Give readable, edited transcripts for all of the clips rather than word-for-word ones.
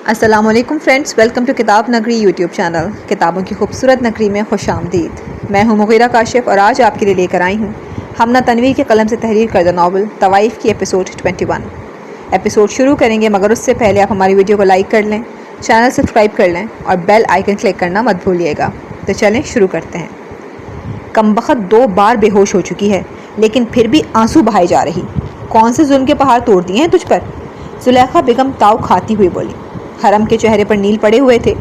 السلام علیکم friends, welcome to کتاب نگری یوٹیوب چینل۔ کتابوں کی خوبصورت نگری میں خوش آمدید۔ میں ہوں مغیرہ کاشف اور آج آپ کے لیے لے کر آئی ہوں ہمنا تنویر کے قلم سے تحریر کردہ ناول طوائف کی ایپیسوڈ 21۔ ایپیسوڈ شروع کریں گے مگر اس سے پہلے آپ ہماری ویڈیو کو لائک کر لیں، چینل سبسکرائب کر لیں اور بیل آئیکن کلک کرنا مت بھولیے گا۔ تو چلیں شروع کرتے ہیں۔ کمبخت 2 بار بے ہوش ہو چکی ہے لیکن پھر بھی آنسو بہائے جا رہی۔ کون سے ظلم کے پہاڑ توڑ دیے ہیں تجھ پر؟ زلیخا بیگم تاؤ کھاتی ہوئی بولی۔ حرم کے چہرے پر نیل پڑے ہوئے تھے،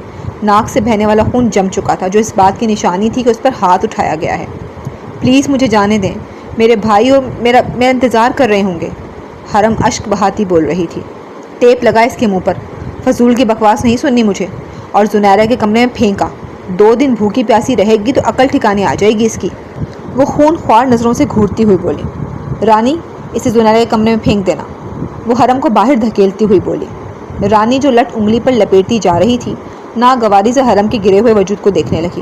ناک سے بہنے والا خون جم چکا تھا جو اس بات کی نشانی تھی کہ اس پر ہاتھ اٹھایا گیا ہے۔ پلیز مجھے جانے دیں، میرے بھائی اور میرا انتظار کر رہے ہوں گے۔ حرم اشک بہاتی بول رہی تھی۔ ٹیپ لگا اس کے منہ پر، فضول کی بکواس نہیں سننی مجھے۔ اور زنیرہ کے کمرے میں پھینکا۔ 2 دن بھوکی پیاسی رہے گی تو عقل ٹھکانے آ جائے گی اس کی۔ وہ خون خوار نظروں سے گھورتی ہوئی بولی۔ رانی، اسے زنیرہ کے کمرے میں پھینک دینا، وہ حرم کو باہر دھکیلتی ہوئی بولی۔ رانی جو لٹ انگلی پر لپیٹتی جا رہی تھی ناگواری سے حرم کے گرے ہوئے وجود کو دیکھنے لگی۔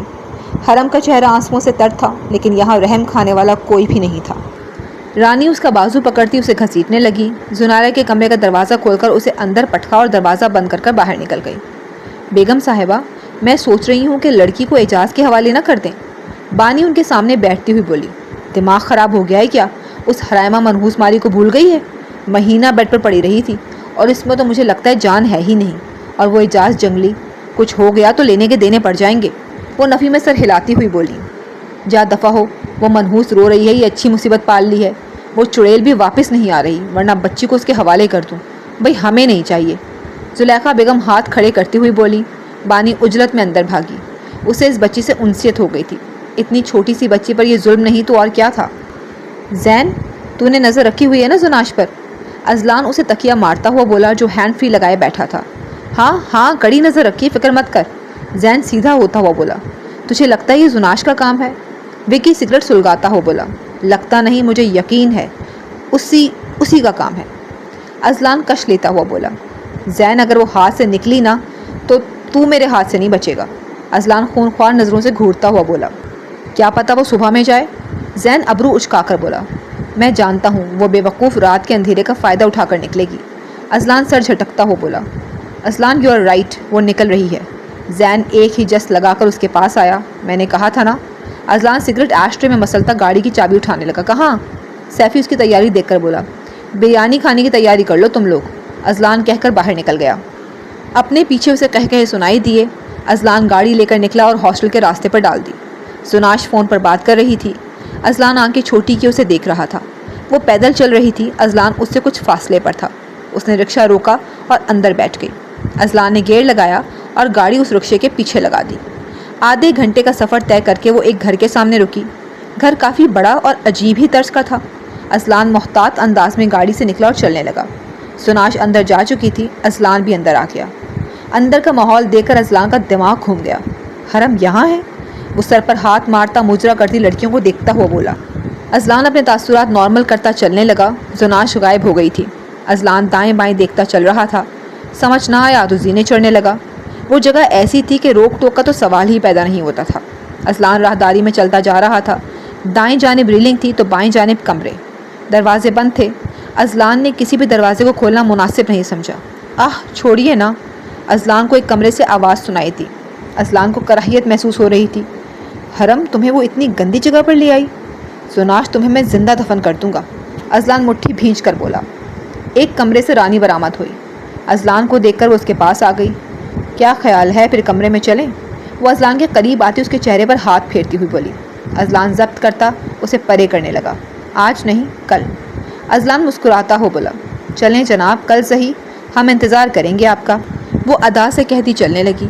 حرم کا چہرہ آنسوؤں سے تر تھا لیکن یہاں رحم کھانے والا کوئی بھی نہیں تھا۔ رانی اس کا بازو پکڑتی اسے گھسیٹنے لگی۔ زنیرہ کے کمرے کا دروازہ کھول کر اسے اندر پٹکا اور دروازہ بند کر باہر نکل گئی۔ بیگم صاحبہ، میں سوچ رہی ہوں کہ لڑکی کو اعجاز کے حوالے نہ کر دیں، بانی ان کے سامنے بیٹھتی ہوئی بولی۔ دماغ خراب ہو گیا ہے کیا؟ اس حرائمہ منحوس ماری کو بھول گئی ہے؟ مہینہ بیڈ پر پڑی رہی تھی اور اس میں تو مجھے لگتا ہے جان ہے ہی نہیں۔ اور وہ اعجاز جنگلی، کچھ ہو گیا تو لینے کے دینے پڑ جائیں گے۔ وہ نفی میں سر ہلاتی ہوئی بولی۔ جا دفع ہو، وہ منحوس رو رہی ہے، یہ اچھی مصیبت پال لی ہے۔ وہ چڑیل بھی واپس نہیں آ رہی ورنہ بچی کو اس کے حوالے کر دوں۔ بھئی ہمیں نہیں چاہیے۔ زلیخا بیگم ہاتھ کھڑے کرتی ہوئی بولی۔ بانی عجلت میں اندر بھاگی۔ اسے اس بچی سے انسیت ہو گئی تھی۔ اتنی چھوٹی سی بچی پر یہ ظلم نہیں تو اور کیا تھا؟ زین، تو نے نظر رکھی ہوئی ہے نا زناش پر؟ اذلان اسے تکیہ مارتا ہوا بولا جو ہینڈ فری لگائے بیٹھا تھا۔ ہاں کڑی نظر رکھی، فکر مت کر۔ زین سیدھا ہوتا ہوا بولا۔ تجھے لگتا ہے یہ زناش کا کام ہے؟ وکی سگریٹ سلگاتا ہوا بولا۔ لگتا نہیں، مجھے یقین ہے اسی کا کام ہے۔ اذلان کش لیتا ہوا بولا۔ زین، اگر وہ ہاتھ سے نکلی نا تو میرے ہاتھ سے نہیں بچے گا۔ اذلان خون خوار نظروں سے گھورتا ہوا بولا۔ کیا پتہ وہ صبح میں جائے؟ زین ابرو اچکا کر بولا۔ میں جانتا ہوں وہ بے وقوف رات کے اندھیرے کا فائدہ اٹھا کر نکلے گی۔ اذلان سر جھٹکتا ہوا بولا۔ اذلان، یو آر رائٹ، وہ نکل رہی ہے۔ زین ایک ہی جست لگا کر اس کے پاس آیا۔ میں نے کہا تھا نا۔ اذلان سگریٹ ایشٹرے میں مسلتا گاڑی کی چابی اٹھانے لگا۔ کہاں؟ سیفی اس کی تیاری دیکھ کر بولا۔ بریانی کھانے کی تیاری کر لو تم لوگ، اذلان کہہ کر باہر نکل گیا۔ اپنے پیچھے اسے کہے سنائی دیے۔ اذلان گاڑی لے کر نکلا اور ہاسٹل کے راستے پر ڈال دی۔ زناش فون پر بات کر رہی تھی۔ اذلان آنکھیں چھوٹی کی اسے دیکھ رہا تھا۔ وہ پیدل چل رہی تھی، اذلان اس سے کچھ فاصلے پر تھا۔ اس نے رکشہ روکا اور اندر بیٹھ گئی۔ اذلان نے گیئر لگایا اور گاڑی اس رکشے کے پیچھے لگا دی۔ آدھے گھنٹے کا سفر طے کر کے وہ ایک گھر کے سامنے رکی۔ گھر کافی بڑا اور عجیب ہی طرز کا تھا۔ اذلان محتاط انداز میں گاڑی سے نکلا اور چلنے لگا۔ زناش اندر جا چکی تھی، اذلان بھی اندر آ گیا۔ اندر کا ماحول دیکھ کر اذلان کا دماغ گھوم گیا۔ حرم یہاں ہے؟ وہ سر پر ہاتھ مارتا مجرا کرتی لڑکیوں کو دیکھتا ہوا بولا۔ اذلان اپنے تاثرات نارمل کرتا چلنے لگا۔ زناش غائب ہو گئی تھی۔ اذلان دائیں بائیں دیکھتا چل رہا تھا۔ سمجھ نہ آیا تو زینے چڑھنے لگا۔ وہ جگہ ایسی تھی کہ روک ٹوک کا تو سوال ہی پیدا نہیں ہوتا تھا۔ اذلان راہداری میں چلتا جا رہا تھا۔ دائیں جانب ریلنگ تھی تو بائیں جانب کمرے۔ دروازے بند تھے۔ اذلان نے کسی بھی دروازے کو کھولنا مناسب نہیں سمجھا۔ چھوڑیے نا۔ اذلان کو ایک کمرے سے آواز سنائی تھی۔ اذلان کو کراہیت محسوس ہو رہی تھی۔ حرم، تمہیں وہ اتنی گندی جگہ پر لے آئی؟ زناش، تمہیں میں زندہ دفن کر دوں گا، اذلان مٹھی بھینچ کر بولا۔ ایک کمرے سے رانی برآمد ہوئی۔ اذلان کو دیکھ کر وہ اس کے پاس آ گئی۔ کیا خیال ہے پھر کمرے میں چلیں؟ وہ اذلان کے قریب آتی اس کے چہرے پر ہاتھ پھیرتی ہوئی بولی۔ اذلان ضبط کرتا اسے پرے کرنے لگا۔ آج نہیں، کل۔ اذلان مسکراتا ہو بولا۔ چلیں جناب، کل صحیح، ہم انتظار کریں گے آپ کا، وہ ادا سے کہتی چلنے لگی۔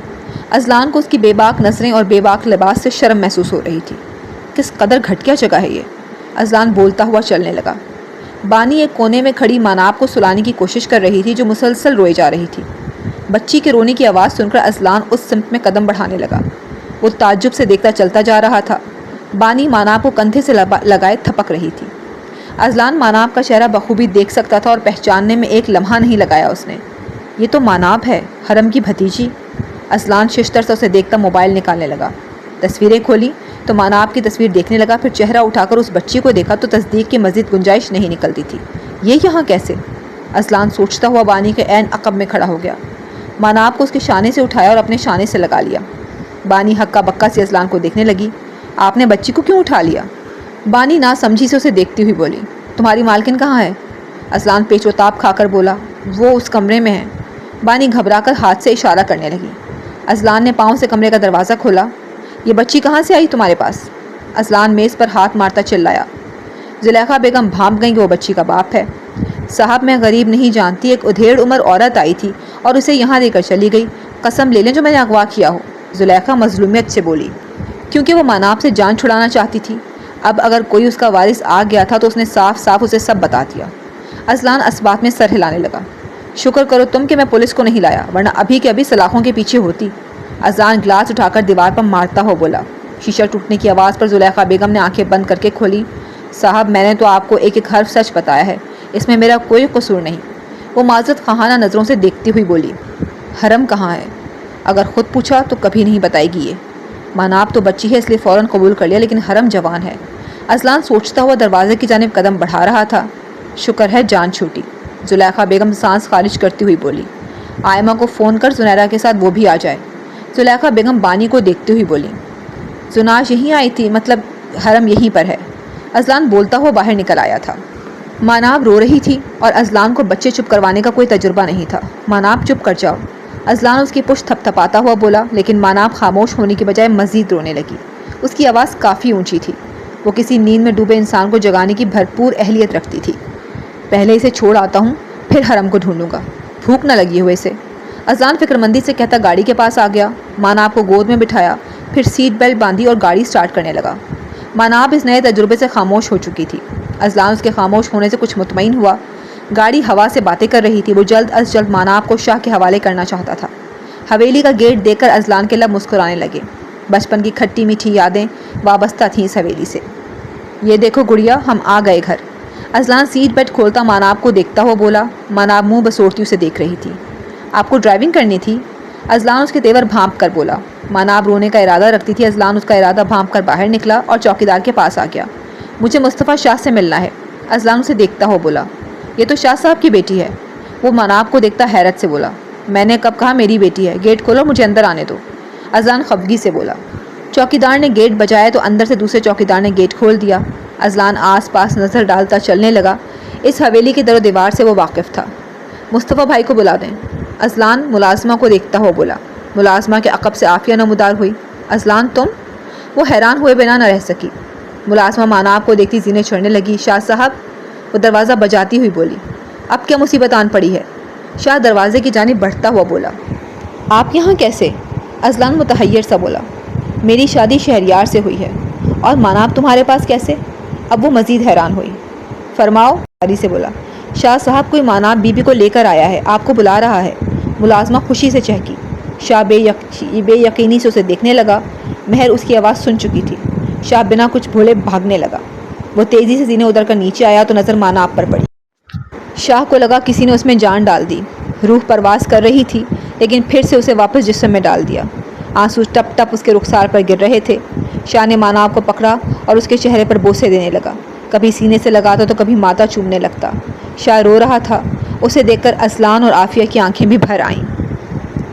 اذلان کو اس کی بے باک نظریں اور بے باک لباس سے شرم محسوس ہو رہی تھی۔ کس قدر گھٹیا جگہ ہے یہ، اذلان بولتا ہوا چلنے لگا۔ بانی ایک کونے میں کھڑی ماناب کو سلانے کی کوشش کر رہی تھی جو مسلسل روئے جا رہی تھی۔ بچی کے رونے کی آواز سن کر اذلان اس سمت میں قدم بڑھانے لگا۔ وہ تعجب سے دیکھتا چلتا جا رہا تھا۔ بانی ماناب کو کندھے سے لگائے تھپک رہی تھی۔ اذلان ماناب کا چہرہ بخوبی دیکھ سکتا تھا اور پہچاننے میں ایک لمحہ نہیں لگایا اس نے۔ یہ تو ماناب ہے، حرم کی بھتیجی۔ اذلان ششتر سے اسے دیکھتا موبائل نکالنے لگا۔ تصویریں کھولی تو ماناب کی تصویر دیکھنے لگا، پھر چہرہ اٹھا کر اس بچی کو دیکھا تو تصدیق کی مزید گنجائش نہیں نکلتی تھی۔ یہ یہاں کیسے؟ اذلان سوچتا ہوا بانی کے عین عقب میں کھڑا ہو گیا۔ ماناب کو اس کے شانے سے اٹھایا اور اپنے شانے سے لگا لیا۔ بانی ہکا بکا سے اذلان کو دیکھنے لگی۔ آپ نے بچی کو کیوں اٹھا لیا؟ بانی نہ سمجھی سے اسے دیکھتی ہوئی بولی۔ تمہاری مالکن کہاں ہے؟ اذلان پیچ و تاب کھا کر بولا، وہ اس کمرے میں ہے۔ بانی گھبرا کر ہاتھ سے اشارہ کرنے لگی۔ اذلان نے پاؤں سے کمرے کا دروازہ کھولا۔ یہ بچی کہاں سے آئی تمہارے پاس؟ اذلان میز پر ہاتھ مارتا چلایا۔ زلیخا بیگم بھانپ گئیں کہ وہ بچی کا باپ ہے۔ صاحب میں غریب نہیں جانتی، ایک ادھیڑ عمر عورت آئی تھی اور اسے یہاں دے کر چلی گئی، قسم لے لیں جو میں نے اغوا کیا ہو۔ زلیخا مظلومیت سے بولی، کیونکہ وہ ماناب سے جان چھڑانا چاہتی تھی۔ اب اگر کوئی اس کا وارث آ گیا تھا تو اس نے صاف صاف اسے سب بتا دیا۔ اذلان اسبات میں سر ہلانے لگا۔ شکر کرو تم کہ میں پولیس کو نہیں لایا، ورنہ ابھی کے ابھی سلاخوں کے پیچھے ہوتی۔ اذلان گلاس اٹھا کر دیوار پر مارتا ہو بولا۔ شیشہ ٹوٹنے کی آواز پر زلیخا بیگم نے آنکھیں بند کر کے کھولی۔ صاحب میں نے تو آپ کو ایک ایک حرف سچ بتایا ہے، اس میں میرا کوئی قصور نہیں۔ وہ معذرت خواہانہ نظروں سے دیکھتی ہوئی بولی، حرم کہاں ہے؟ اگر خود پوچھا تو کبھی نہیں بتائے گی یہ۔ ماناب تو بچی ہے اس لیے فوراً قبول کر لیا، لیکن حرم جوان ہے۔ اذلان سوچتا ہوا دروازے کی جانب قدم بڑھا رہا تھا۔ شکر ہے جان چھوٹی۔ زلیخا بیگم سانس خارج کرتی ہوئی بولی، آئمہ کو فون کر زنیرہ کے ساتھ وہ بھی آ جائے۔ زلیخا بیگم بانی کو دیکھتی ہوئی بولی، زناش یہیں آئی تھی، مطلب حرم یہیں پر ہے۔ اذلان بولتا ہوا باہر نکل آیا تھا۔ ماناب رو رہی تھی اور اذلان کو بچے چپ کروانے کا کوئی تجربہ نہیں تھا۔ ماناب چپ کر جاؤ۔ اذلان اس کی پشت تھپ تھپاتا ہوا بولا، لیکن ماناب خاموش ہونے کی بجائے مزید رونے لگی۔ اس کی آواز کافی اونچی تھی۔ وہ کسی نیند میں ڈوبے انسان کو جگانے کی بھرپور اہلیت رکھتی تھی۔ پہلے اسے چھوڑ آتا ہوں، پھر حرم کو ڈھونڈوں گا، بھوک نہ لگی ہو اسے۔ اذلان فکر مندی سے کہتا گاڑی کے پاس آ گیا۔ ماناب کو گود میں بٹھایا، پھر سیٹ بیلٹ باندھی اور گاڑی سٹارٹ کرنے لگا۔ ماناب اس نئے تجربے سے خاموش ہو چکی تھی۔ اذلان اس کے خاموش ہونے سے کچھ مطمئن ہوا۔ گاڑی ہوا سے باتیں کر رہی تھی۔ وہ جلد از جلد ماناب کو شاہ کے حوالے کرنا چاہتا تھا۔ حویلی کا گیٹ دیکھ کر اذلان کے لب مسکرانے لگے۔ بچپن کی کھٹی میٹھی یادیں وابستہ تھیں اس حویلی سے۔ یہ دیکھو گڑیا، ہم آ گئے گھر۔ اذلان سیٹ بیلٹ کھولتا ماناب کو دیکھتا ہوا بولا۔ ماناب منہ بسوڑتی اسے دیکھ رہی تھی۔ آپ کو ڈرائیونگ کرنی تھی؟ اذلان اس کے تیور بھانپ کر بولا۔ ماناب رونے کا ارادہ رکھتی تھی۔ اذلان اس کا ارادہ بھانپ کر باہر نکلا اور چوکیدار کے پاس آ گیا۔ مجھے مصطفیٰ شاہ سے ملنا ہے۔ اذلان اسے دیکھتا ہوا بولا، یہ تو شاہ صاحب کی بیٹی ہے۔ وہ ماناب کو دیکھتا حیرت سے بولا، میں نے کب کہا میری بیٹی ہے؟ گیٹ کھولو، مجھے اندر آنے دو۔ اذلان خفگی سے بولا۔ چوکیدار نے گیٹ بجایا تو اندر سے دوسرے چوکیدار نے گیٹ کھول دیا۔ اذلان آس پاس نظر ڈالتا چلنے لگا۔ اس حویلی کی در و دیوار سے وہ واقف تھا۔ مصطفیٰ بھائی کو بلا دیں۔ اذلان ملازمہ کو دیکھتا ہوا بولا۔ ملازمہ کے عقب سے عافیہ نمودار ہوئی۔ اذلان تم؟ وہ حیران ہوئے بنا نہ رہ سکی۔ ملازمہ ماناب کو دیکھتی زینے چڑھنے لگی۔ شاہ صاحب؟ وہ دروازہ بجاتی ہوئی بولی۔ اب کیا مصیبت آن پڑی ہے؟ شاہ دروازے کی جانب بڑھتا ہوا بولا، آپ یہاں کیسے؟ اذلان متحیر سا بولا، میری شادی شہریار سے ہوئی ہے۔ اور ماناب تمہارے پاس کیسے؟ اب وہ مزید حیران ہوئی۔ فرماؤ، شادی سے بولا۔ شاہ صاحب کوئی ماناب بی بی کو لے کر آیا ہے، آپ کو بلا رہا ہے۔ ملازمہ خوشی سے چہکی۔ شاہ بے یقینی سے اسے دیکھنے لگا۔ مہر اس کی آواز سن چکی تھی۔ شاہ بنا کچھ بھولے بھاگنے لگا۔ وہ تیزی سے زینے ادھر کر نیچے آیا تو نظر ماناب پر پڑی۔ شاہ کو لگا کسی نے اس میں جان ڈال دی۔ روح پرواز کر رہی تھی، لیکن پھر سے اسے واپس جسم میں ڈال دیا۔ آنسو ٹپ ٹپ اس کے رخسار پر گر رہے تھے۔ شاہ نے ماناب کو پکڑا اور اس کے چہرے پر بوسے دینے لگا۔ کبھی سینے سے لگاتا تو کبھی ماتھا چومنے لگتا۔ شاہ رو رہا تھا۔ اسے دیکھ کر اذلان اور عافیہ کی آنکھیں بھی بھر آئیں۔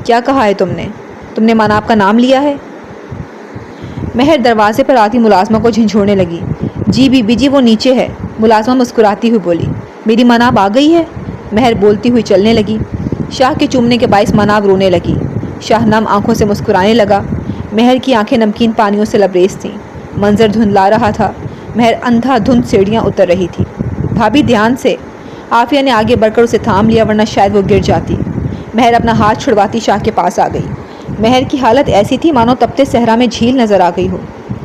کیا کہا ہے تم نے ماناب کا نام لیا ہے؟ مہر دروازے پر آتی ملازمہ کو جھنجھوڑنے لگی۔ جی بی بی جی، وہ نیچے ہے۔ ملازمہ مسکراتی ہوئی بولی، میری ماناب آ گئی ہے؟ مہر بولتی ہوئی چلنے لگی۔ شاہ کے چومنے کے باعث ماناب رونے لگی۔ شاہ نم آنکھوں سے مسکرانے لگا۔ مہر کی آنکھیں نمکین پانیوں سے لبریز تھیں۔ منظر دھندلا رہا تھا۔ مہر اندھا دھند سیڑھیاں اتر رہی تھی۔ بھابھی دھیان سے۔ عافیہ نے آگے بڑھ کر اسے تھام لیا، ورنہ شاید وہ گر جاتی۔ مہر اپنا ہاتھ چھڑواتی شاہ کے پاس آ گئی۔ مہر کی حالت ایسی تھی مانو تپتے صحرا میں جھیل نظر آ گئی ہو۔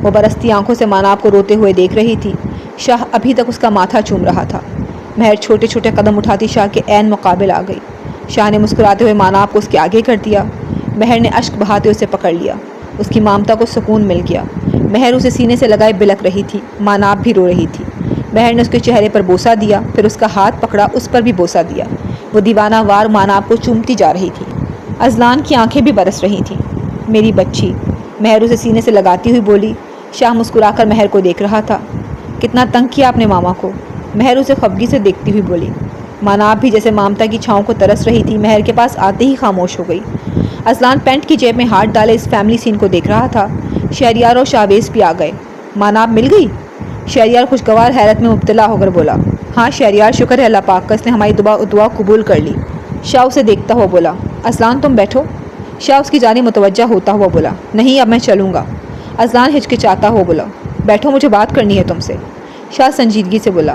وہ برستی آنکھوں سے ماناب کو روتے ہوئے دیکھ رہی تھی۔ شاہ ابھی تک اس کا ماتھا چوم رہا تھا۔ مہر چھوٹے چھوٹے قدم اٹھاتی شاہ کے عین مقابل آ گئی۔ شاہ نے مسکراتے ہوئے ماناب کو اس کے آگے کر دیا۔ مہر نے اشک بہاتے اسے پکڑ لیا۔ اس کی مامتا کو سکون مل گیا۔ مہر اسے سینے سے لگائے بلک رہی تھی۔ ماناب بھی رو رہی تھی۔ مہر نے اس کے چہرے پر بوسہ دیا، پھر اس کا ہاتھ پکڑا، اس پر بھی بوسہ دیا۔ وہ دیوانہ وار ماناب کو چومتی جا رہی تھی۔ اذلان کی آنکھیں بھی برس رہی تھیں۔ میری بچی، مہر اسے سینے سے لگاتی ہوئی بولی۔ شاہ مسکرا کر مہر کو دیکھ رہا تھا۔ کتنا تنگ کیا آپ نے ماما کو؟ مہر اسے خفگی سے دیکھتی ہوئی بولی۔ ماناب بھی جیسے مامتا کی چھاؤں کو ترس رہی تھی مہر کے پاس آتے ہی خاموش ہو گئی۔ اذلان پینٹ کی جیب میں ہاتھ ڈالے اس فیملی سین کو دیکھ رہا تھا۔ شہریار اور شاویز بھی آ گئے۔ ماناب مل گئی؟ شہریار خوشگوار حیرت میں مبتلا ہو کر بولا۔ ہاں شہریار، شکر ہے اللہ پاک کا، اس نے ہماری دعا قبول کر لی۔ شاہ اسے دیکھتا ہوا بولا۔ اذلان تم بیٹھو۔ شاہ اس کی جانب متوجہ ہوتا ہوا بولا۔ نہیں، اب میں چلوں گا۔ اذلان ہچکچاتا ہوا بولا۔ بیٹھو، مجھے بات کرنی ہے تم سے۔ شاہ سنجیدگی سے بولا۔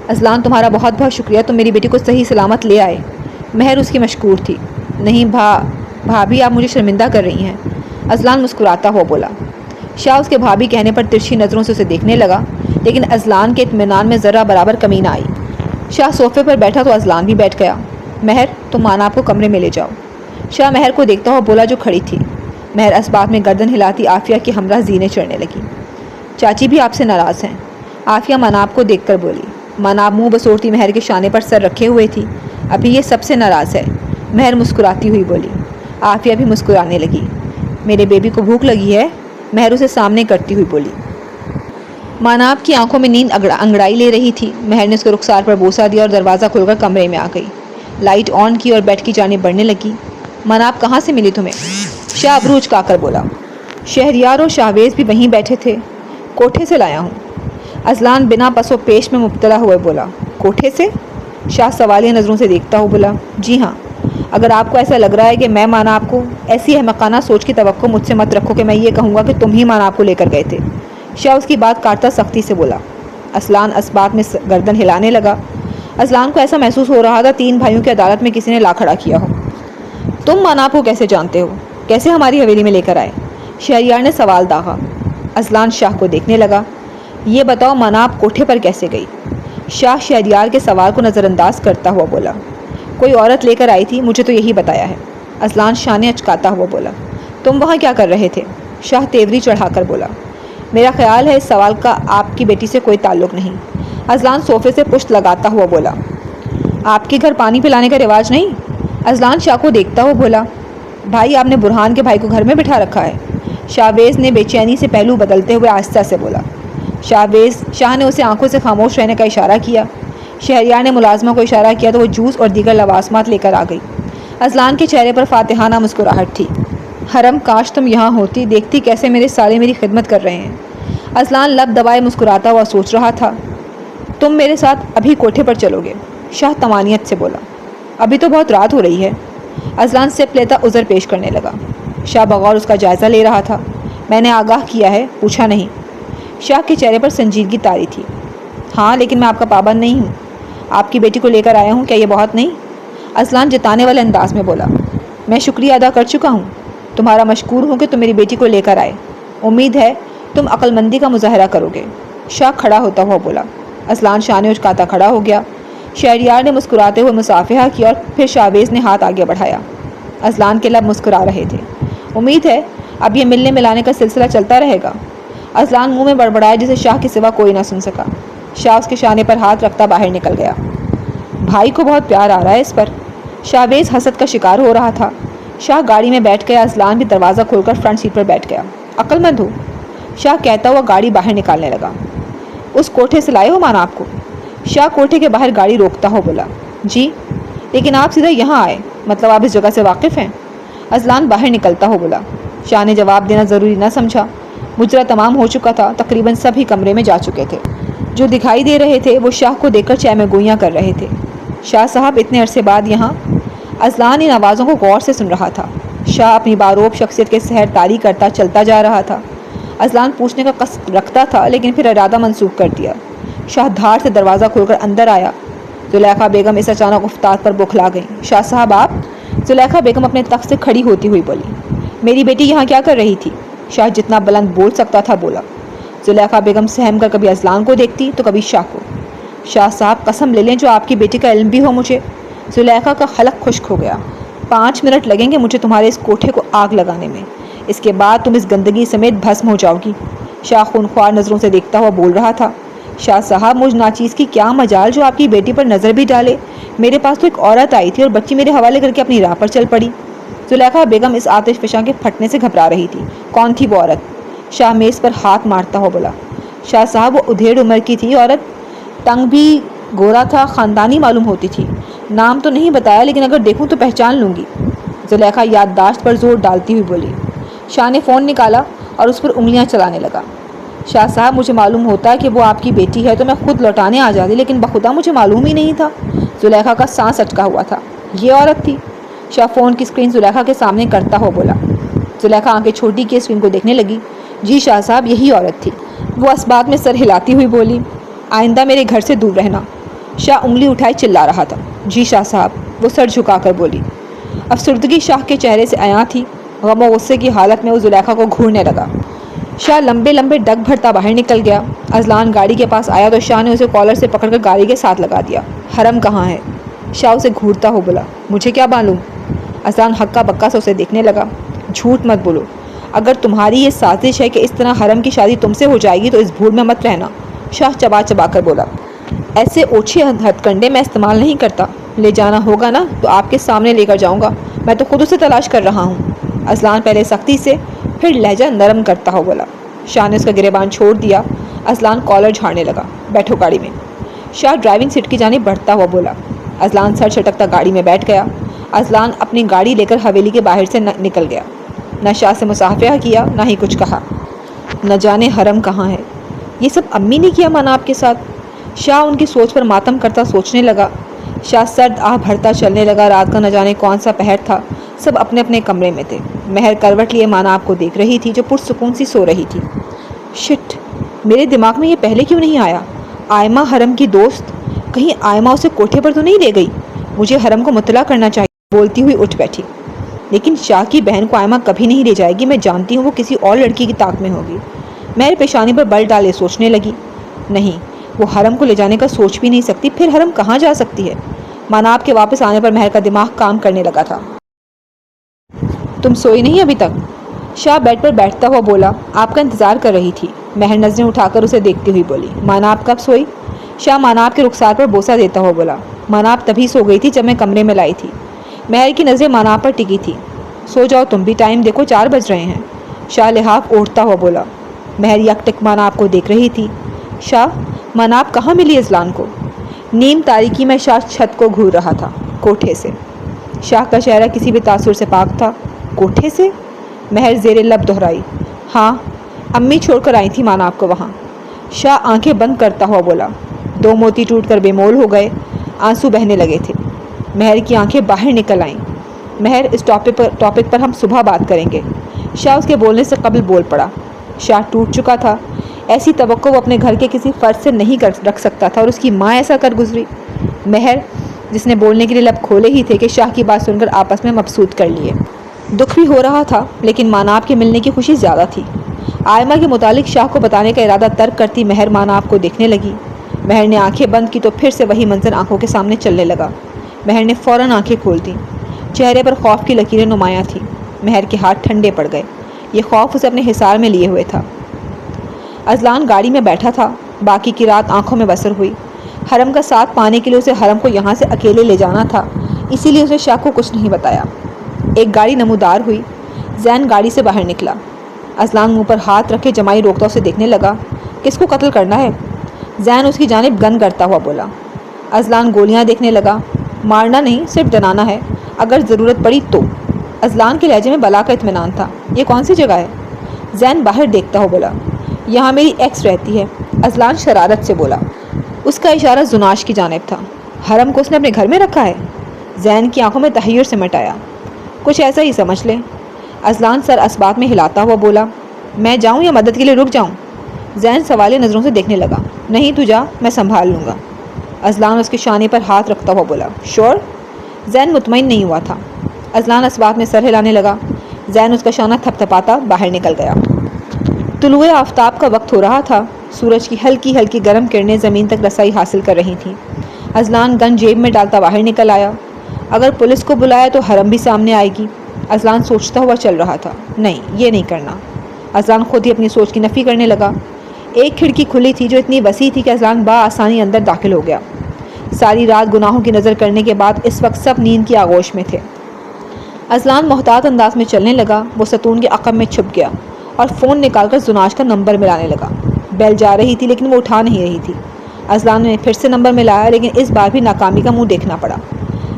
اذلان تمہارا بہت بہت شکریہ، تم میری بیٹی کو صحیح سلامت لے آئے۔ مہر اس کی مشکور تھی۔ نہیں بھابھی، آپ مجھے شرمندہ کر رہی ہیں۔ اذلان مسکراتا ہوا بولا۔ شاہ اس کے بھابھی کہنے پر ترچھی نظروں سے اسے دیکھنے لگا، لیکن اذلان کے اطمینان میں ذرہ برابر کمی نہ آئی۔ شاہ صوفے پر بیٹھا تو اذلان بھی بیٹھ گیا۔ مہر، تم ماناب کو کمرے میں لے جاؤ۔ شاہ مہر کو دیکھتا ہوا بولا جو کھڑی تھی۔ مہر اسباب میں گردن ہلاتی عافیہ کی ہمراہ زینے چڑھنے لگی۔ چاچی بھی آپ سے ناراض ہیں، عافیہ ماناب کو دیکھ کر بولی۔ ماناب منہ بسوڑتی مہر کے شانے پر سر رکھے ہوئے تھی۔ ابھی یہ سب سے ناراض ہے، مہر مسکراتی ہوئی بولی۔ عافیہ بھی مسکرانے لگی۔ میرے بیبی کو بھوک لگی ہے، مہر اسے سامنے کرتی ہوئی بولی۔ ماناب کی آنکھوں میں نیند انگڑائی لے رہی تھی۔ مہر نے اس کو رخسار پر بوسہ دیا اور دروازہ کھول کر کمرے میں آ گئی۔ لائٹ آن کی اور بیڈ کی جانب بڑھنے لگی۔ ماناب کہاں سے ملی تمہیں؟ شاہ ابرو اچکا کر بولا۔ شہریار اور شاویز بھی وہیں بیٹھے تھے۔ کوٹھے سے لایا ہوں۔ اذلان بنا پس و پیش میں مبتلا ہوئے بولا۔ کوٹھے سے؟ شاہ سوالیہ نظروں سے دیکھتا ہوا بولا۔ جی ہاں، اگر آپ کو ایسا لگ رہا ہے کہ میں ماناب کو، ایسی احمقانہ سوچ کی توقع مجھ سے مت رکھو کہ میں یہ کہوں گا کہ تم ہی ماناب کو لے کر گئے تھے۔ شاہ اس کی بات کاٹتا سختی سے بولا۔ اذلان اسبات میں گردن ہلانے لگا۔ اذلان کو ایسا محسوس ہو رہا تھا 3 بھائیوں کی عدالت میں کسی نے لا کھڑا کیا ہو۔ تم ماناب کو کیسے جانتے ہو؟ کیسے ہماری حویلی میں لے کر آئے؟ شہریار نے سوال داغا۔ اذلان شاہ کو دیکھنے لگا۔ یہ بتاؤ ماناب کوٹھے پر کیسے گئی؟ شاہ شہریار کے سوال کو نظر انداز کرتا ہوا بولا۔ کوئی عورت لے کر آئی تھی، مجھے تو یہی بتایا ہے۔ اذلان شاہ نے اچکاتا ہوا بولا۔ تم وہاں کیا کر رہے تھے؟ شاہ تیوری چڑھا کر بولا۔ میرا خیال ہے اس سوال کا آپ کی بیٹی سے کوئی تعلق نہیں۔ اذلان صوفے سے پشت لگاتا ہوا بولا۔ آپ کے گھر پانی پلانے کا رواج نہیں؟ اذلان شاہ کو دیکھتا ہوا بولا۔ بھائی، آپ نے برہان کے بھائی کو گھر میں بٹھا رکھا ہے؟ شاویز نے بے چینی سے پہلو بدلتے ہوئے آہستہ سے بولا۔ شاہ نے اسے آنکھوں سے خاموش رہنے کا اشارہ کیا۔ شہریار نے ملازمہ کو اشارہ کیا تو وہ جوس اور دیگر لوازمات لے کر آ گئی۔ اذلان کے چہرے پر فاتحانہ مسکراہٹ تھی۔ حرم، کاش تم یہاں ہوتی، دیکھتی کیسے میرے سالے میری خدمت کر رہے ہیں۔ اذلان لب دبائے مسکراتا ہوا سوچ رہا تھا۔ تم میرے ساتھ ابھی کوٹھے پر چلو گے؟ شاہ طمانیت سے بولا۔ ابھی تو بہت رات ہو رہی ہے۔ اذلان سپ لیتا عذر پیش کرنے لگا۔ شاہ بغور اس کا جائزہ لے رہا تھا۔ میں نے آگاہ کیا ہے، پوچھا نہیں۔ شاہ کے چہرے پر سنجیدگی طاری تھی۔ ہاں، لیکن میں آپ کا پابند نہیں ہوں۔ آپ کی بیٹی کو لے کر آیا ہوں، کیا یہ بہت نہیں؟ اذلان جتانے والے انداز میں بولا۔ میں شکریہ ادا کر چکا ہوں، تمہارا مشکور ہوں کہ تم میری بیٹی کو لے کر آئے۔ امید ہے تم عقل مندی کا مظاہرہ کرو گے۔ شاہ کھڑا ہوتا ہوا بولا۔ اذلان شاہ نے اچکاتا کھڑا ہو گیا۔ شہریار نے مسکراتے ہوئے مصافحہ کیا اور پھر شاویز نے ہاتھ آگے بڑھایا۔ اذلان کے لب مسکرا رہے تھے۔ امید ہے اب یہ ملنے ملانے کا سلسلہ چلتا رہے گا۔ اذلان منہ میں بڑبڑایا جسے شاہ کے سوا کوئی نہ سن سکا۔ شاہ اس کے شانے پر ہاتھ رکھتا باہر نکل گیا۔ بھائی کو بہت پیار آ رہا ہے اس پر۔ شاویز حسد کا شکار ہو رہا تھا۔ شاہ گاڑی میں بیٹھ گیا۔ اذلان بھی دروازہ کھول کر فرنٹ سیٹ پر بیٹھ گیا۔ عقل مند ہو، شاہ کہتا ہوا گاڑی باہر نکالنے لگا۔ اس کوٹھے سے لائے ہو ماناب کو؟ شاہ کوٹھے کے باہر گاڑی روکتا ہو بولا۔ جی، لیکن آپ سیدھا یہاں آئے، مطلب آپ اس جگہ سے واقف ہیں؟ اذلان باہر نکلتا ہو بولا۔ شاہ نے جواب دینا ضروری نہ سمجھا۔ مجرا تمام ہو چکا تھا، تقریباً سب ہی کمرے میں جا چکے تھے۔ جو دکھائی دے رہے تھے وہ شاہ کو دیکھ کر چہ میں گوئیاں کر رہے تھے۔ شاہ صاحب اتنے عرصے بعد یہاں؟ اذلان ان آوازوں کو غور سے سن رہا تھا۔ شاہ اپنی باروب شخصیت کے سحر طاری کرتا چلتا جا رہا تھا۔ اذلان پوچھنے کا قصد رکھتا تھا لیکن پھر ارادہ منسوخ کر دیا۔ شاہ دھاڑ سے دروازہ کھول کر اندر آیا۔ زلیخا بیگم اس اچانک افتاد پر بکھلا گئیں۔ شاہ صاحب آپ؟ زلیخا بیگم اپنے تخت سے کھڑی ہوتی ہوئی بولی۔ میری بیٹی یہاں کیا کر رہی تھی؟ شاہ جتنا بلند بول سکتا تھا بولا۔ زلیخا بیگم سہم کر کبھی اذلان کو دیکھتی تو کبھی شاہ کو۔ شاہ صاحب قسم لے لیں جو آپ کی بیٹی کا علم بھی ہو مجھے۔ زلیخا کا حلق خشک ہو گیا۔ 5 منٹ لگیں گے مجھے تمہارے اس کوٹھے کو آگ لگانے میں، اس کے بعد تم اس گندگی سمیت بھسم ہو جاؤ گی۔ شاہ خونخوار نظروں سے دیکھتا ہوا بول رہا تھا۔ شاہ صاحب مجھ ناچیز کی کیا مجال جو آپ کی بیٹی پر نظر بھی ڈالے؟ میرے پاس تو ایک عورت آئی تھی اور بچی میرے حوالے کر کے اپنی راہ پر چل پڑی۔ زلیخا بیگم اس آتش فشاں کے پھٹنے سے گھبرا رہی تھی۔ کون تھی وہ عورت؟ شاہ میز پر ہاتھ مارتا ہوا بولا۔ شاہ صاحب وہ ادھیڑ عمر کی تھی عورت، ٹنگ بھی گورا تھا، خاندانی معلوم ہوتی تھی، نام تو نہیں بتایا لیکن اگر دیکھوں تو پہچان لوں گی۔ زلیخا یادداشت پر زور ڈالتی ہوئی بولی۔ شاہ نے فون نکالا اور اس پر انگلیاں چلانے لگا۔ شاہ صاحب مجھے معلوم ہوتا کہ وہ آپ کی بیٹی ہے تو میں خود لوٹانے آ جاتی، لیکن بخدا مجھے معلوم ہی نہیں تھا۔ زلیخا کا سانس اٹکا ہوا تھا۔ یہ عورت تھی؟ شاہ فون کی اسکرین زلیخا کے سامنے کرتا ہوا بولا۔ زلیخا آنکھیں چھوٹی کی اسکرین کو دیکھنے لگی۔ جی شاہ صاحب یہی عورت تھی۔ وہ اسبات میں سر ہلاتی ہوئی بولی۔ آئندہ میرے گھر سے دور رہنا۔ شاہ انگلی اٹھائے چلا رہا تھا۔ جی شاہ صاحب، وہ سر جھکا کر بولی۔ افسردگی شاہ کے چہرے سے عیاں تھی۔ غم و غصے کی حالت میں وہ زلیخا کو گھورنے لگا۔ شاہ لمبے لمبے ڈگ بھرتا باہر نکل گیا۔ اذلان گاڑی کے پاس آیا تو شاہ نے اسے کالر سے پکڑ کر گاڑی کے ساتھ لگا دیا۔ حرم کہاں ہے؟ شاہ اسے گھورتا ہو بولا۔ مجھے کیا معلوم؟ اذلان ہکا بکا سے اسے دیکھنے لگا۔ جھوٹ مت بولو، اگر تمہاری یہ سازش ہے کہ اس طرح حرم کی شادی تم سے ہو جائے گی تو اس بھول میں مت رہنا۔ شاہ چبا چبا کر بولا۔ ایسے اوچھے ہتھ کنڈے میں استعمال نہیں کرتا، لے جانا ہوگا نا تو آپ کے سامنے لے کر جاؤں گا، میں تو خود اسے تلاش کر رہا ہوں۔ اذلان پہلے سختی سے پھر لہجہ نرم کرتا ہو بولا۔ شاہ نے اس کا گریبان چھوڑ دیا۔ اذلان کالر جھاڑنے لگا۔ بیٹھو گاڑی میں۔ شاہ ڈرائیونگ سیٹ کی جانب بڑھتا ہوا بولا۔ اذلان سر چھٹکتا گاڑی میں بیٹھ گیا۔ اذلان اپنی گاڑی لے کر حویلی کے باہر سے نکل گیا۔ نہ شاہ سے مصافحہ کیا، نہ ہی کچھ کہا۔ نہ جانے حرم کہاں ہے۔ یہ سب امی نے کیا مناب کے ساتھ؟ شاہ ان کی سوچ پر ماتم کرتا سوچنے لگا۔ شاہ سرد آہ بھرتا چلنے لگا۔ رات کا نہ جانے کون سا پہر تھا۔ سب اپنے اپنے کمرے میں تھے۔ مہر کروٹ لیے مناب کو دیکھ رہی تھی جو پرسکون سی سو رہی تھی۔ شٹ، میرے دماغ میں یہ پہلے کیوں نہیں آیا؟ آئمہ حرم کی دوست، کہیں آئمہ اسے کوٹھے پر تو نہیں لے گئی؟ مجھے حرم کو مطلع کرنا چاہیے۔ بولتی ہوئی اٹھ بیٹھی۔ لیکن شاہ کی بہن کو آئمہ کبھی نہیں لے جائے گی، میں جانتی ہوں وہ کسی اور لڑکی کی طاق میں ہوگی۔ مہر پیشانی پر بل ڈالے سوچنے لگی۔ نہیں، وہ حرم کو لے جانے کا سوچ بھی نہیں سکتی، پھر حرم کہاں جا سکتی ہے؟ مناب کے واپس آنے پر مہر کا دماغ کام کرنے لگا تھا۔ تم سوئی نہیں ابھی تک؟ شاہ بیڈ پر بیٹھتا ہوا بولا۔ آپ کا انتظار کر رہی تھی۔ مہر نظریں اٹھا کر اسے دیکھتی ہوئی بولی۔ مناب کب سوئی؟ شاہ مناب کے رخسار پر بوسہ دیتا ہوا بولا۔ مناب تبھی سو گئی تھی جب میں کمرے میں لائی تھی۔ مہر کی نظریں مناب پر ٹکی تھی۔ سو جاؤ تم بھی، ٹائم دیکھو 4 بج رہے ہیں۔ شاہ لحاف اوڑھتا ہوا بولا۔ مہر یک ٹک مناب کو دیکھ رہی تھی۔ شاہ، مناب کہاں ملی اذلان کو؟ نیم تاریکی میں شاہ چھت کو گھور رہا تھا۔ کوٹھے سے۔ شاہ کا چہرہ کسی بھی تاثر سے پاک تھا۔ کوٹھے سے؟ مہر زیر لب دہرائی۔ ہاں، امی چھوڑ کر آئی تھی مناب کو وہاں۔ شاہ آنکھیں بند کرتا ہوا بولا۔ 2 موتی ٹوٹ کر بے مول ہو گئے، آنسو بہنے لگے تھے۔ مہر کی آنکھیں باہر نکل آئیں۔ مہر، اس ٹاپک پر ہم صبح بات کریں گے۔ شاہ اس کے بولنے سے قبل بول پڑا۔ شاہ ٹوٹ چکا تھا۔ ایسی توقع وہ اپنے گھر کے کسی فرد سے نہیں رکھ سکتا تھا، اور اس کی ماں ایسا کر گزری۔ مہر، جس نے بولنے کے لیے لب کھولے ہی تھے کہ شاہ کی بات سن کر آپس میں مبسوط کر لیے۔ دکھ بھی ہو رہا تھا لیکن مناب کے ملنے کی خوشی زیادہ تھی۔ آئمہ کے متعلق شاہ کو بتانے کا ارادہ ترک کرتی مہر مناب کو دیکھنے لگی۔ مہر نے آنکھیں بند کی تو پھر سے وہی منظر آنکھوں کے سامنے چلنے لگا۔ مہر نے فوراً آنکھیں کھول دیں۔ چہرے پر خوف کی لکیریں نمایاں تھیں۔ مہر کے ہاتھ ٹھنڈے پڑ گئے۔ یہ خوف اسے اپنے حصار میں لیے ہوئے تھا۔ اذلان گاڑی میں بیٹھا تھا۔ باقی کی رات آنکھوں میں بسر ہوئی۔ حرم کا ساتھ پانے کے لیے اسے حرم کو یہاں سے اکیلے لے جانا تھا، اسی لیے اسے شاہ کو کچھ نہیں بتایا۔ ایک گاڑی نمودار ہوئی۔ زین گاڑی سے باہر نکلا۔ اذلان منہ پر ہاتھ رکھے جمائی روکتا اسے دیکھنے لگا۔ کس کو قتل کرنا ہے؟ زین اس کی جانب گن کرتا ہوا بولا۔ اذلان گولیاں دیکھنے لگا۔ مارنا نہیں، صرف ڈرانا ہے، اگر ضرورت پڑی تو۔ اذلان کے لہجے میں بلا کا اطمینان تھا۔ یہ کون سی جگہ ہے؟ زین باہر دیکھتا ہوا بولا۔ یہاں میری ایکس رہتی ہے۔ اذلان شرارت سے بولا۔ اس کا اشارہ زناش کی جانب تھا۔ حرم کو اس نے اپنے گھر میں رکھا ہے؟ زین کی آنکھوں میں تحیر سمٹ آیا۔ کچھ ایسا ہی سمجھ لیں۔ اذلان سر اسبات میں ہلاتا ہوا بولا۔ میں جاؤں یا مدد کے لیے رک جاؤں؟ زین سوالیہ نظروں سے دیکھنے لگا۔ نہیں، تو جا، میں سنبھال لوں گا۔ اذلان اس کے شانے پر ہاتھ رکھتا ہوا بولا۔ شور؟ زین مطمئن نہیں ہوا تھا۔ اذلان اسبات میں سر ہلانے لگا۔ زین اس کا شانہ تھپ تھپاتا باہر نکل گیا۔ طلوع آفتاب کا وقت ہو رہا تھا۔ سورج کی ہلکی ہلکی گرم کرنیں زمین تک رسائی حاصل کر رہی تھیں۔ اذلان گن جیب میں ڈالتا باہر نکل آیا۔ اگر پولیس کو بلایا تو حرم بھی سامنے آئے گی۔ اذلان سوچتا ہوا چل رہا تھا۔ نہیں، یہ نہیں کرنا۔ اذلان خود ہی اپنی سوچ کی نفی کرنے لگا۔ ایک کھڑکی کھلی تھی جو اتنی وسیع تھی کہ اذلان بآسانی اندر داخل ہو گیا۔ ساری رات گناہوں کی نظر کرنے کے بعد اس وقت سب نیند کی آغوش میں تھے۔ اذلان محتاط انداز میں چلنے لگا۔ وہ ستون کے عقب میں چھپ گیا اور فون نکال کر زناش کا نمبر ملانے لگا۔ بیل جا رہی تھی لیکن وہ اٹھا نہیں رہی تھی۔ اذلان نے پھر سے نمبر ملایا، لیکن اس بار بھی ناکامی کا منہ دیکھنا پڑا۔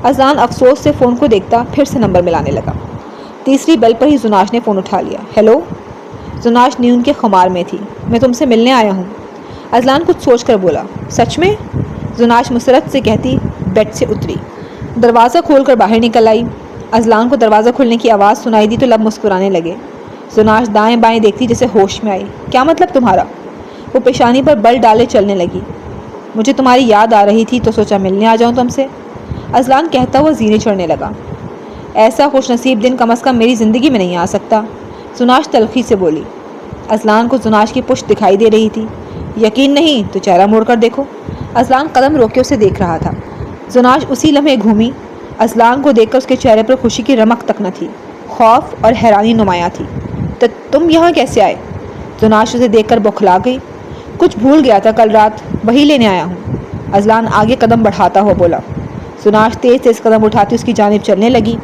اذلان افسوس سے فون کو دیکھتا پھر سے نمبر ملانے لگا۔ تیسری بیل پر ہی زناش نے فون اٹھا لیا۔ ہیلو؟ زناش نیند کے خمار میں تھی۔ میں تم سے ملنے آیا ہوں۔ اذلان کچھ سوچ کر بولا۔ سچ میں؟ زناش مسرت سے کہتی بیڈ سے اتری، دروازہ کھول کر باہر نکل آئی۔ اذلان کو دروازہ کھلنے کی آواز سنائی دی تو لب مسکرانے لگے۔ زناش دائیں بائیں دیکھتی جیسے ہوش میں آئی۔ کیا مطلب تمہارا؟ وہ پیشانی پر بل ڈالے چلنے لگی۔ مجھے تمہاری یاد آ رہی تھی تو سوچا ملنے آ جاؤں تم سے، اذلان کہتا ہوا زینے چڑھنے لگا۔ ایسا خوش نصیب دن کم از کم میری زندگی میں نہیں آ سکتا، زناش تلخی سے بولی۔ اذلان کو زناش کی پشت دکھائی دے رہی تھی۔ یقین نہیں تو چہرہ موڑ کر دیکھو۔ اذلان قدم روکے اسے دیکھ رہا تھا۔ زناش اسی لمحے گھومی۔ اذلان کو دیکھ کر اس کے چہرے پر خوشی کی رمق تک نہ تھی، خوف اور حیرانی نمایاں تھی۔ تم یہاں کیسے آئے؟ زناش اسے دیکھ کر بوکھلا گئی۔ کچھ بھول گیا تھا کل رات، وہی لینے آیا ہوں، اذلان آگے قدم بڑھاتا ہوا بولا۔ زناش تیز تیز قدم اٹھاتی اس کی جانب چلنے لگی۔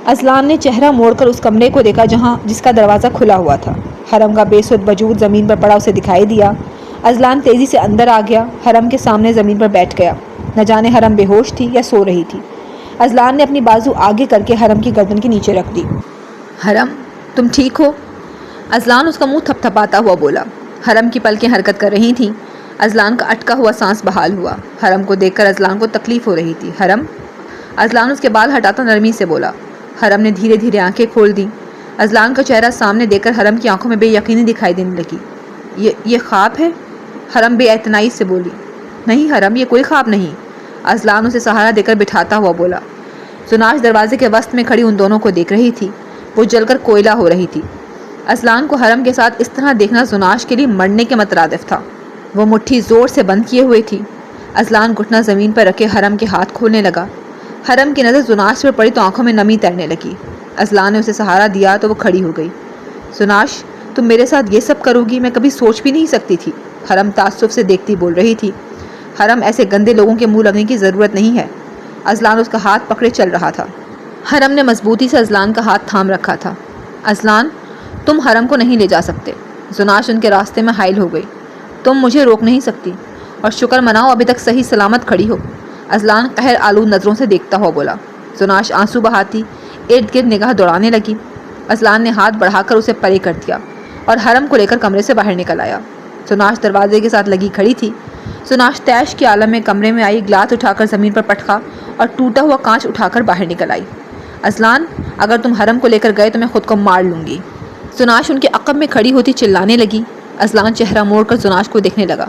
اذلان نے چہرہ موڑ کر اس کمرے کو دیکھا جس کا دروازہ کھلا ہوا تھا۔ حرم کا بے سود وجود زمین پر پڑا اسے دکھائی دیا۔ اذلان تیزی سے اندر آ گیا، حرم کے سامنے زمین پر بیٹھ گیا۔ نہ جانے حرم بے ہوش تھی یا سو رہی تھی۔ اذلان نے اپنی بازو آگے کر کے حرم کی گردن کے نیچے رکھ دی۔ حرم، تم ٹھیک ہو؟ اذلان اس کا منہ تھپ تھپاتا ہوا بولا۔ حرم کی پلکیں حرکت کر رہی تھیں۔ اذلان کا اٹکا ہوا سانس بحال ہوا۔ حرم کو دیکھ کر اذلان کو تکلیف ہو رہی تھی۔ حرم؟ اذلان اس کے بال ہٹاتا نرمی سے بولا۔ حرم نے دھیرے دھیرے آنکھیں کھول دیں۔ اذلان کا چہرہ سامنے دیکھ کر حرم کی آنکھوں میں بے یقینی دکھائی دینے لگی۔ یہ خواب ہے؟ حرم بے اعتنائی سے بولی۔ نہیں حرم، یہ کوئی خواب نہیں، اذلان اسے سہارا دے کر بٹھاتا ہوا بولا۔ زناش دروازے کے وسط میں کھڑی ان دونوں کو دیکھ رہی تھی۔ وہ جل کر کوئلہ ہو رہی تھی۔ اذلان کو حرم کے ساتھ اس طرح دیکھنا زناش کے لیے مرنے کے مترادف تھا۔ وہ مٹھی زور سے بند کیے ہوئے تھی۔ اذلان گھٹنا زمین پر رکھے حرم کے ہاتھ کھولنے لگا۔ حرم کی نظر زناش پر پڑی تو آنکھوں میں نمی تیرنے لگی۔ اذلان نے اسے سہارا دیا تو وہ کھڑی ہو گئی۔ زناش، تم میرے ساتھ یہ سب کرو گی؟ میں کبھی سوچ بھی نہیں سکتی تھی، حرم تعصب سے دیکھتی بول رہی تھی۔ حرم، ایسے گندے لوگوں کے منہ لگنے کی ضرورت نہیں ہے۔ اذلان اس کا ہاتھ پکڑے چل رہا تھا۔ حرم نے مضبوطی سے اذلان کا ہاتھ تھام رکھا تھا۔ اذلان، تم حرم کو نہیں لے جا سکتے۔ زناش ان کے راستے میں حائل ہو گئی۔ تم مجھے روک نہیں سکتی، اور شکر مناؤ ابھی تک صحیح سلامت کھڑی ہو، اذلان قہر آلود نظروں سے دیکھتا ہوا بولا۔ زناش آنسو بہاتی ارد گرد نگاہ دوڑانے لگی۔ اذلان نے ہاتھ بڑھا کر اسے پرے کر دیا اور حرم کو لے کر کمرے سے باہر نکل آیا۔ زناش دروازے کے ساتھ لگی کھڑی تھی۔ زناش تیش کے عالم میں کمرے میں آئی، گلاس اٹھا کر زمین پر پٹکا اور ٹوٹا ہوا کانچ اٹھا کر باہر نکل آئی۔ اذلان، اگر تم حرم کو لے کر گئے تو میں خود کو مار لوں گی۔ زناش ان کے عقب میں کھڑی ہوتی چلانے لگی۔ اذلان چہرہ موڑ کر زناش کو دیکھنے لگا۔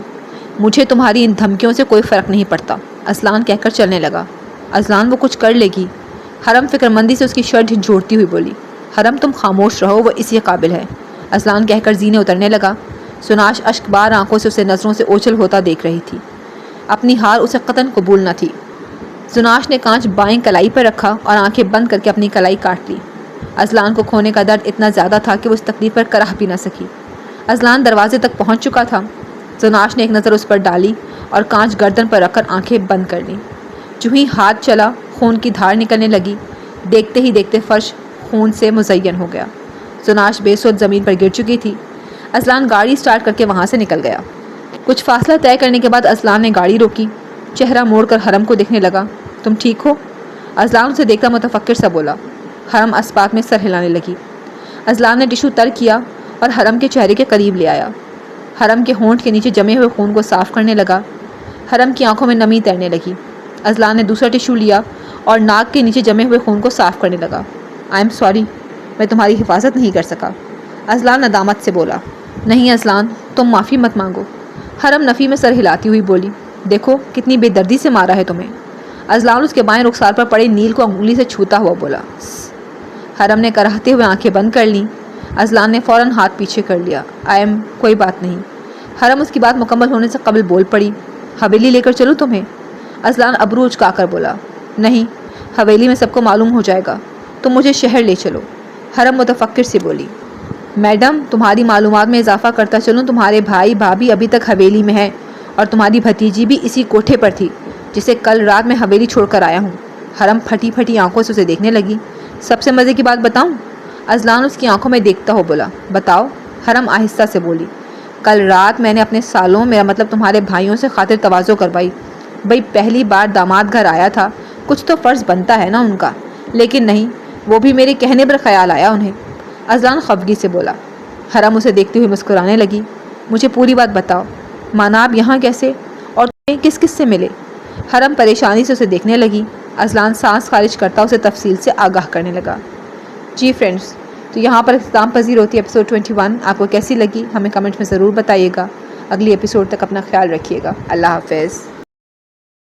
مجھے تمہاری ان دھمکیوں سے کوئی فرق نہیں پڑتا، اذلان کہہ کر چلنے لگا۔ اذلان، وہ کچھ کر لے گی، حرم فکر مندی سے اس کی شرٹ جھنجھوڑتی ہوئی بولی۔ حرم، تم خاموش رہو، وہ اسی قابل ہے، اذلان کہہ کر زینے اترنے لگا۔ زناش اشک بار آنکھوں سے اسے نظروں سے اوچھل ہوتا دیکھ رہی تھی۔ اپنی ہار اسے قطعاً قبول نہ تھی۔ زناش نے کانچ بائیں کلائی پر رکھا اور آنکھیں بند کر کے اپنی کلائی کاٹ لی۔ اذلان کو کھونے کا درد اتنا زیادہ تھا کہ وہ اس تکلیف پر کرہ بھی نہ سکی۔ اذلان دروازے تک پہنچ چکا تھا۔ زناش نے ایک نظر اس پر ڈالی اور کانچ گردن پر رکھ کر آنکھیں بند کر لیں۔ جو ہی ہاتھ چلا، خون کی دھار نکلنے لگی۔ دیکھتے ہی دیکھتے فرش خون سے مزین ہو گیا۔ زناش بے سود زمین پر گر چکی تھی۔ اذلان گاڑی سٹارٹ کر کے وہاں سے نکل گیا۔ کچھ فاصلہ طے کرنے کے بعد اذلان نے گاڑی روکی، چہرہ موڑ کر حرم کو دیکھنے لگا۔ تم ٹھیک ہو؟ اذلان اسے دیکھتا متفکر سا بولا۔ حرم اسباق میں سر ہلانے لگی۔ اذلان نے ٹشو تر کیا اور حرم کے چہرے کے قریب لے آیا۔ حرم کے ہونٹ کے نیچے جمے ہوئے خون کو صاف کرنے لگا۔ حرم کی آنکھوں میں نمی تیرنے لگی۔ اذلان نے دوسرا ٹشو لیا اور ناک کے نیچے جمے ہوئے خون کو صاف کرنے لگا۔ آئی ایم سوری، میں تمہاری حفاظت نہیں کر سکا، اذلان ندامت سے بولا۔ نہیں اذلان، تم معافی مت مانگو، حرم نفی میں سر ہلاتی ہوئی بولی۔ دیکھو کتنی بے دردی سے مارا ہے تمہیں، اذلان اس کے بائیں رخسار پر پڑے نیل کو انگلی سے چھوتا ہوا بولا۔ حرم نے کراہتے ہوئے آنکھیں بند کر لیں۔ اذلان نے فوراً ہاتھ پیچھے کر لیا۔ کوئی بات نہیں۔ حرم اس کی بات مکمل ہونے سے قبل بول پڑی۔ حویلی لے کر چلوں تمہیں؟ اذلان ابرو اچکا کر بولا۔ نہیں، حویلی میں سب کو معلوم ہو جائے گا، تم مجھے شہر لے چلو، حرم متفکر سے بولی۔ میڈم، تمہاری معلومات میں اضافہ کرتا چلوں، تمہارے بھائی بھابھی ابھی تک حویلی میں ہیں اور تمہاری بھتیجی بھی اسی کوٹھے پر تھی جسے کل رات میں حویلی چھوڑ کر آیا ہوں۔ حرم پھٹی پھٹی آنکھوں سے اسے دیکھنے لگی۔ سب سے مزے کی بات بتاؤں؟ اذلان اس کی آنکھوں میں دیکھتا ہو بولا۔ بتاؤ، حرم آہستہ سے بولی۔ کل رات میں نے اپنے سالوں، میرا مطلب تمہارے بھائیوں سے خاطر تواضع کروائی. بھئی پہلی بار داماد گھر آیا تھا، کچھ تو فرض بنتا ہے نا ان کا. لیکن نہیں، وہ بھی میرے کہنے پر خیال آیا انہیں. اذلان خفگی سے بولا. حرم اسے دیکھتی ہوئی مسکرانے لگی. مجھے پوری بات بتاؤ، مانا آپ یہاں کیسے اور تمہیں کس کس سے ملے؟ حرم پریشانی سے اسے دیکھنے لگی. اذلان سانس خارج کرتا اسے تفصیل سے آگاہ کرنے لگا. جی فرینڈز، تو یہاں پر اختتام پذیر ہوتی ہے ایپیسوڈ 21. آپ کو کیسی لگی ہمیں کمنٹ میں ضرور بتائیے گا. اگلی ایپیسوڈ تک اپنا خیال رکھیے گا. اللہ حافظ.